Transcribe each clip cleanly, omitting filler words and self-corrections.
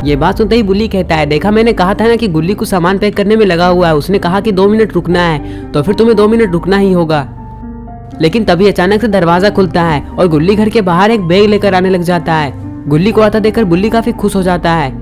ये बात सुनते ही बुल्ली कहता है, देखा मैंने कहा था ना कि गुल्ली को सामान पैक करने में लगा हुआ है। उसने कहा कि 2 मिनट रुकना है, तो फिर तुम्हें 2 मिनट रुकना ही होगा। लेकिन तभी अचानक से दरवाजा खुलता है और गुल्ली घर के बाहर एक बैग लेकर आने लग जाता है। गुल्ली को आता देखकर बुल्ली काफी खुश हो जाता है।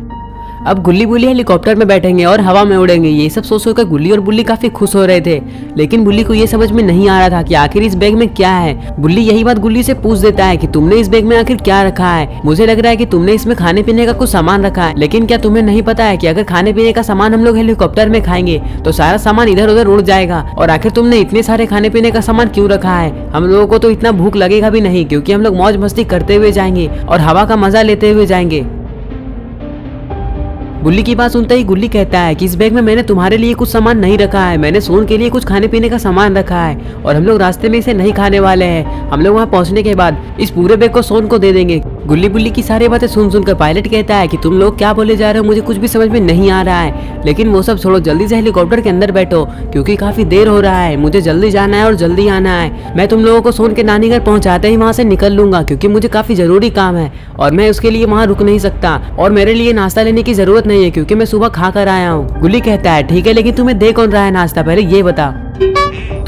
अब गुल्ली बुल्ली हेलीकॉप्टर में बैठेंगे और हवा में उड़ेंगे। ये सब सोच सोचकर गुल्ली और बुल्ली काफी खुश हो रहे थे, लेकिन बुल्ली को ये समझ में नहीं आ रहा था कि आखिर इस बैग में क्या है। बुल्ली यही बात गुल्ली से पूछ देता है कि तुमने इस बैग में आखिर क्या रखा है? मुझे लग रहा है कि तुमने इसमें खाने पीने का कुछ सामान रखा है, लेकिन क्या तुम्हें नहीं पता है कि अगर खाने पीने का सामान हम लोग हेलीकॉप्टर में खाएंगे तो सारा सामान इधर उधर उड़ जाएगा। और आखिर तुमने इतने सारे खाने पीने का सामान क्यों रखा है? हम लोगों को तो इतना भूख लगेगा भी नहीं, क्योंकि हम लोग मौज मस्ती करते हुए जाएंगे और हवा का मजा लेते हुए जाएंगे। बुल्ली की बात सुनते ही गुल्ली कहता है कि इस बैग में मैंने तुम्हारे लिए कुछ सामान नहीं रखा है, मैंने सोन के लिए कुछ खाने पीने का सामान रखा है और हम लोग रास्ते में इसे नहीं खाने वाले हैं। हम लोग वहाँ पहुँचने के बाद इस पूरे बैग को सोन को दे देंगे। गुल्ली बुल्ली की सारी बातें सुन सुनकर पायलट कहता है कि तुम लोग क्या बोले जा रहे हो, मुझे कुछ भी समझ में नहीं आ रहा है। लेकिन वो सब छोड़ो, जल्दी से हेलीकॉप्टर के अंदर बैठो क्योंकि काफी देर हो रहा है, मुझे जल्दी जाना है और जल्दी आना है। मैं तुम लोगों को सोन के नानी घर पहुंचाते ही वहाँ से निकल लूंगा क्योंकि मुझे काफी जरूरी काम है और मैं उसके लिए वहाँ रुक नहीं सकता। और मेरे लिए नाश्ता लेने की जरूरत नहीं है क्योंकि मैं सुबह खा कर आया हूँ। गुल्ली कहता है ठीक है, लेकिन तुम्हें दे कौन रहा है नाश्ता, पहले ये बता।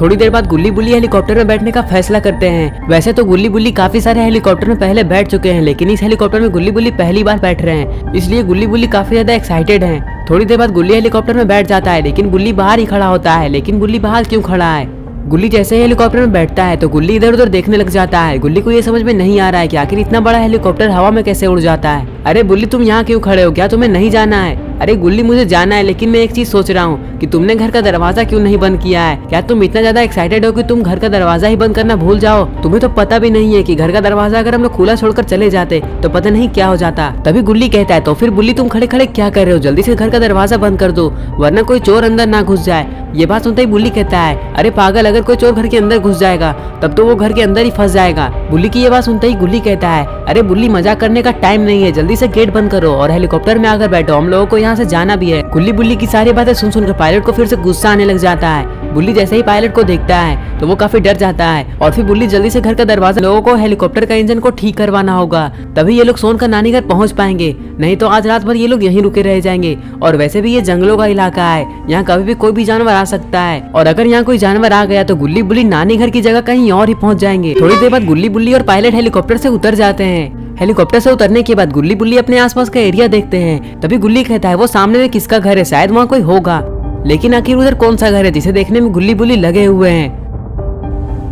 थोड़ी देर बाद गुल्ली बुल्ली हेलीकॉप्टर में बैठने का फैसला करते हैं। वैसे तो गुल्ली बुल्ली काफी सारे हेलीकॉप्टर में पहले बैठ चुके हैं, लेकिन इस हेलीकॉप्टर में गुल्ली बुल्ली पहली बार बैठ रहे हैं, इसलिए गुल्ली बुल्ली काफी ज्यादा एक्साइटेड हैं। थोड़ी देर बाद गुल्ली हेलीकॉप्टर में बैठ जाता है, लेकिन बुल्ली बाहर ही खड़ा होता है। लेकिन बुल्ली बाहर क्यों खड़ा है? गुल्ली जैसे ही हेलीकॉप्टर में बैठता है तो गुल्ली इधर उधर देखने लग जाता है। गुल्ली को ये समझ में नहीं आ रहा है कि आखिर इतना बड़ा हेलीकॉप्टर हवा में कैसे उड़ जाता है। अरे बुल्ली, तुम यहाँ क्यों खड़े हो? क्या तुम्हें नहीं जाना है? अरे गुल्ली, मुझे जाना है, लेकिन मैं एक चीज सोच रहा हूँ कि तुमने घर का दरवाजा क्यों नहीं बंद किया है? क्या तुम इतना ज्यादा एक्साइटेड हो कि तुम घर का दरवाजा ही बंद करना भूल जाओ? तुम्हें तो पता भी नहीं है कि घर का दरवाजा अगर हम लोग खुला छोड़कर चले जाते तो पता नहीं क्या हो जाता। तभी गुल्ली कहता है, तो फिर बुल्ली तुम खड़े खड़े क्या कर रहे हो? जल्दी से घर का दरवाजा बंद कर दो वरना कोई चोर अंदर ना घुस जाए। ये बात सुनते ही बुल्ली कहता है, अरे पागल, अगर कोई चोर घर के अंदर घुस जाएगा तब तो वो घर के अंदर ही फंस जाएगा। बुल्ली की ये बात सुनते ही गुल्ली कहता है, अरे बुल्ली, मजाक करने का टाइम नहीं है, जल्दी से गेट बंद करो और हेलीकॉप्टर में आकर बैठो, हम लोगों को यहाँ से जाना भी है। गुल्ली बुल्ली की सारी बातें सुन सुनकर पायलट को फिर से गुस्सा आने लग जाता है। बुल्ली जैसे ही पायलट को देखता है तो वो काफी डर जाता है और फिर बुल्ली जल्दी से घर का दरवाजा, लोगों को हेलीकॉप्टर का इंजन को ठीक करवाना होगा, तभी ये लोग सोन का नानी घर पहुंच पाएंगे, नहीं तो आज रात भर ये लोग यहीं रुके रह जाएंगे। और वैसे भी ये जंगलों का इलाका है, यहाँ कभी भी कोई भी जानवर आ सकता है और अगर यहाँ कोई जानवर आ गया तो गुल्ली बुल्ली नानी घर की जगह कहीं और ही पहुंच जाएंगे। थोड़ी देर बाद गुल्ली बुल्ली और पायलट हेलीकॉप्टर से उतर जाते हैं। हेलीकॉप्टर से उतरने के बाद गुल्ली बुल्ली अपने आसपास का एरिया देखते हैं। तभी गुल्ली कहता है, वो सामने में किसका घर है? शायद वहाँ कोई होगा, लेकिन आखिर उधर कौन सा घर है जिसे देखने में गुल्ली बुल्ली लगे हुए हैं?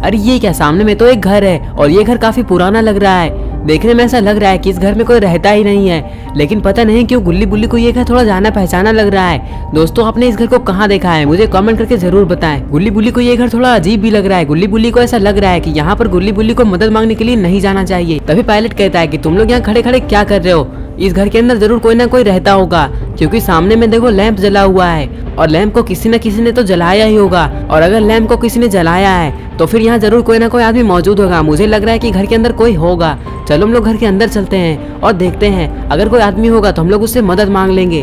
अरे ये क्या, सामने में तो एक घर है और ये घर काफी पुराना लग रहा है। देखने में ऐसा लग रहा है कि इस घर में कोई रहता ही नहीं है, लेकिन पता नहीं क्यों गुल्ली बुल्ली को ये घर थोड़ा जाना पहचाना लग रहा है। दोस्तों, आपने इस घर को कहाँ देखा है? मुझे कमेंट करके जरूर बताएं। गुल्ली बुल्ली को ये घर थोड़ा अजीब भी लग रहा है। गुल्ली बुल्ली को ऐसा लग रहा है कि यहाँ पर गुल्ली बुल्ली को मदद मांगने के लिए नहीं जाना चाहिए। तभी पायलट कहता है कि तुम लोग यहाँ खड़े खड़े क्या कर रहे हो? इस घर के अंदर जरूर कोई ना कोई रहता होगा, क्योंकि सामने में देखो लैंप जला हुआ है और लैंप को किसी न किसी ने तो जलाया ही होगा। और अगर लैंप को किसी ने जलाया है तो फिर यहाँ जरूर कोई ना कोई आदमी मौजूद होगा। मुझे लग रहा है कि घर के अंदर कोई होगा। चलो हम लोग घर के अंदर चलते हैं और देखते हैं, अगर कोई आदमी होगा तो हम लोग उससे मदद मांग लेंगे।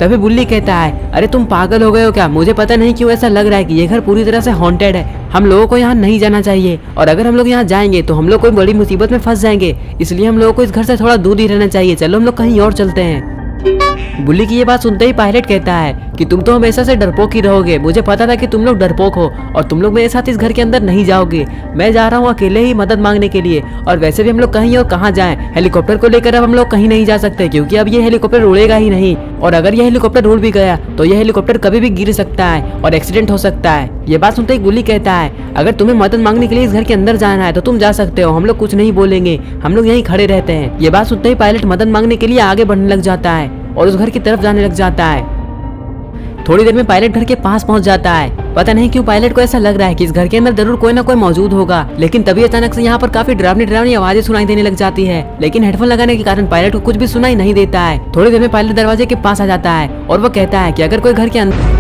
तभी बुल्ली कहता है, अरे तुम पागल हो गए हो क्या? मुझे पता नहीं क्यों ऐसा लग रहा है कि ये घर पूरी तरह से हॉन्टेड है। हम लोगों को यहाँ नहीं जाना चाहिए और अगर हम लोग यहाँ जाएंगे तो हम लोग कोई बड़ी मुसीबत में फंस जाएंगे, इसलिए हम लोगों को इस घर से थोड़ा दूर ही रहना चाहिए। चलो हम लोग कहीं और चलते हैं। बुल्ली की ये बात सुनते ही पायलट कहता है कि तुम तो हमेशा से डरपोक ही रहोगे। मुझे पता था कि तुम लोग डरपोक हो और तुम लोग मेरे साथ इस घर के अंदर नहीं जाओगे। मैं जा रहा हूँ अकेले ही मदद मांगने के लिए। और वैसे भी हम लोग कहीं और कहाँ जाएं? हेलीकॉप्टर को लेकर अब हम लोग कहीं नहीं जा सकते क्योंकि अब ये हेलीकॉप्टर उड़ेगा ही नहीं। और अगर ये हेलीकॉप्टर उड़ भी गया तो ये हेलीकॉप्टर कभी भी गिर सकता है और एक्सीडेंट हो सकता है। ये बात सुनते ही गुल्ली कहता है, अगर तुम्हें मदद मांगने के लिए इस घर के अंदर जाना है तो तुम जा सकते हो, हम लोग कुछ नहीं बोलेंगे, हम लोग यहीं खड़े रहते हैं। ये बात सुनते ही पायलट मदद मांगने के लिए आगे बढ़ने लग जाता है और उस घर की तरफ जाने लग जाता है। थोड़ी देर में पायलट घर के पास पहुंच जाता है। पता नहीं क्यों पायलट को ऐसा लग रहा है कि इस घर के अंदर जरूर कोई ना कोई मौजूद होगा, लेकिन तभी अचानक से यहाँ पर काफी डरावनी डरावनी आवाजें सुनाई देने लग जाती है। लेकिन हेडफोन लगाने के कारण पायलट को कुछ भी सुनाई नहीं देता है। थोड़ी देर में पायलट दरवाजे के पास आ जाता है और वो कहता है कि अगर कोई घर के अंदर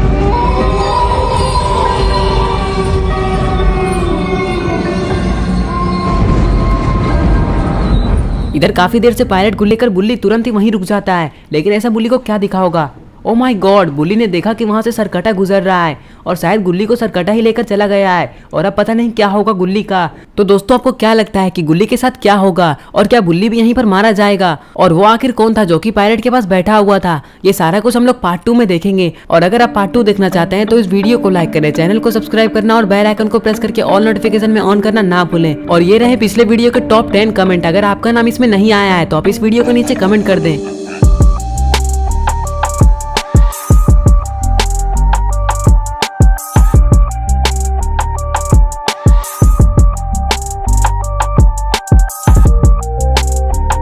इधर काफी देर से पायलट को लेकर बुल्ली तुरंत ही वहीं रुक जाता है, लेकिन ऐसा बुल्ली को क्या दिखा होगा ओ माय गॉड, बुल्ली ने देखा कि वहां से सरकटा गुजर रहा है और शायद गुल्ली को सरकटा ही लेकर चला गया है और अब पता नहीं क्या होगा गुल्ली का। तो दोस्तों आपको क्या लगता है कि गुल्ली के साथ क्या होगा और क्या बुल्ली भी यहीं पर मारा जाएगा और वो आखिर कौन था जो कि पायलट के पास बैठा हुआ था? ये सारा कुछ हम लोग पार्ट 2 में देखेंगे। और अगर आप पार्ट 2 देखना चाहते हैं तो इस वीडियो को लाइक करें, चैनल को सब्सक्राइब करना और बेल आइकन को प्रेस करके ऑल नोटिफिकेशन में ऑन करना ना भूलें। और ये रहे पिछले वीडियो के टॉप 10 कमेंट। अगर आपका नाम इसमें नहीं आया है तो आप इस वीडियो को नीचे कमेंट कर दें।